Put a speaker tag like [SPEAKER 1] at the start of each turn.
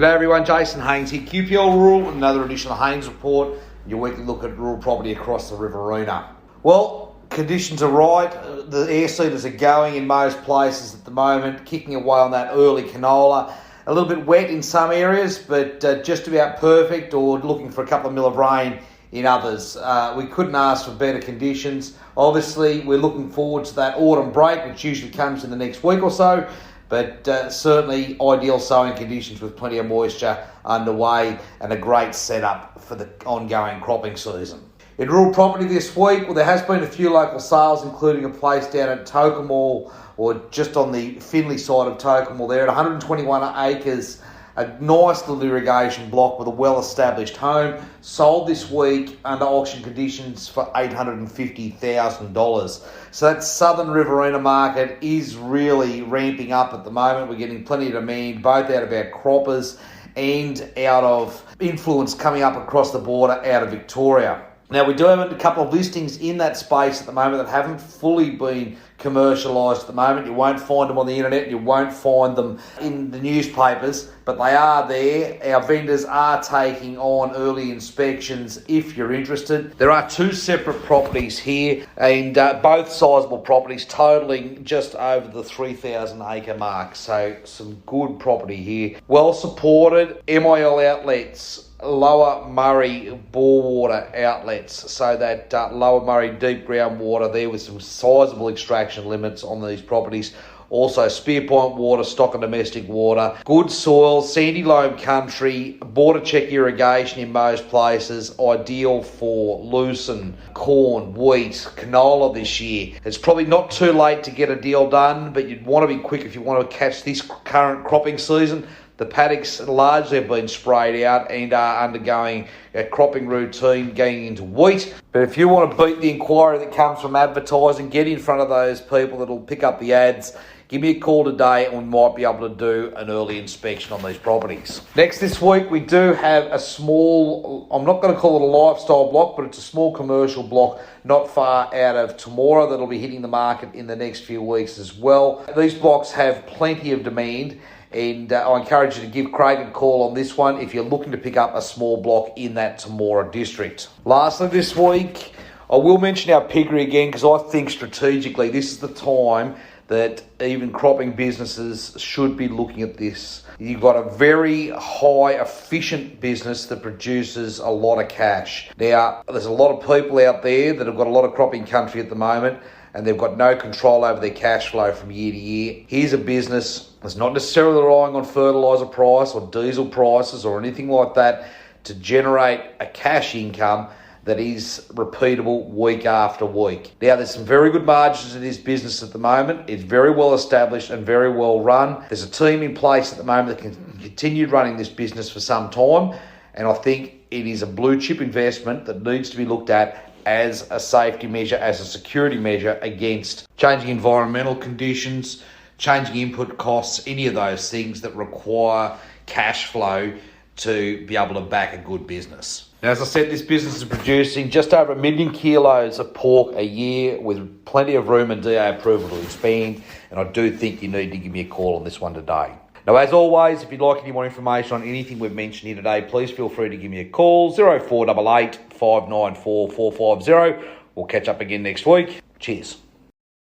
[SPEAKER 1] G'day everyone, Jason Haines here, QPL Rural, another edition of the Haines Report, your weekly look at rural property across the Riverina. Well, conditions are right, the air seeders are going in most places at the moment, kicking away on that early canola. A little bit wet in some areas, but just about perfect, or looking for a couple of mil of rain in others. We couldn't ask for better conditions. Obviously, we're looking forward to that autumn break, which usually comes in the next week or so, but certainly ideal sowing conditions with plenty of moisture underway and a great setup for the ongoing cropping season. In rural property this week, well, there has been a few local sales, including a place down at Tokemal, or just on the Finley side of Tokemal there, at 121 acres, a nice little irrigation block with a well-established home, sold this week under auction conditions for $850,000. So that southern Riverina market is really ramping up at the moment. We're getting plenty of demand, both out of our croppers and out of influence coming up across the border out of Victoria. Now, we do have a couple of listings in that space at the moment that haven't fully been commercialised at the moment. You won't find them on the internet, you won't find them in the newspapers, but they are there. Our vendors are taking on early inspections if you're interested. There are two separate properties here, and both sizable properties totalling just over the 3,000 acre mark. So some good property here. Well supported, MIL outlets, Lower Murray bore water outlets, so that Lower Murray deep groundwater there with some sizable extraction limits on these properties. Also Spear Point water, stock and domestic water, good soil, sandy loam country, border check irrigation in most places, ideal for lucerne, corn, wheat, canola this year. It's probably not too late to get a deal done, but you'd want to be quick if you want to catch this current cropping season. The paddocks largely have been sprayed out and are undergoing a cropping routine going into wheat. But if you want to beat the inquiry that comes from advertising, get in front of those people that'll pick up the ads. Give me a call today and we might be able to do an early inspection on these properties. Next this week, we do have a small, I'm not going to call it a lifestyle block, but it's a small commercial block not far out of Temora that'll be hitting the market in the next few weeks as well. These blocks have plenty of demand, and I encourage you to give Craig a call on this one if you're looking to pick up a small block in that Temora district. Lastly this week, I will mention our piggery again, because I think strategically this is the time that even cropping businesses should be looking at this. You've got a very high efficient business that produces a lot of cash. Now, there's a lot of people out there that have got a lot of cropping country at the moment, and they've got no control over their cash flow from year to year. Here's a business that's not necessarily relying on fertiliser price or diesel prices or anything like that to generate a cash income that is repeatable week after week. Now, there's some very good margins in this business at the moment. It's very well established and very well run. There's a team in place at the moment that can continue running this business for some time, and I think it is a blue chip investment that needs to be looked at as a safety measure, as a security measure against changing environmental conditions, changing input costs, any of those things that require cash flow to be able to back a good business. Now, as I said, this business is producing just over 1 million kilos of pork a year with plenty of room and DA approval to expand, and I do think you need to give me a call on this one today. Now, as always, if you'd like any more information on anything we've mentioned here today, please feel free to give me a call, 0488 594 450. We'll catch up again next week. Cheers.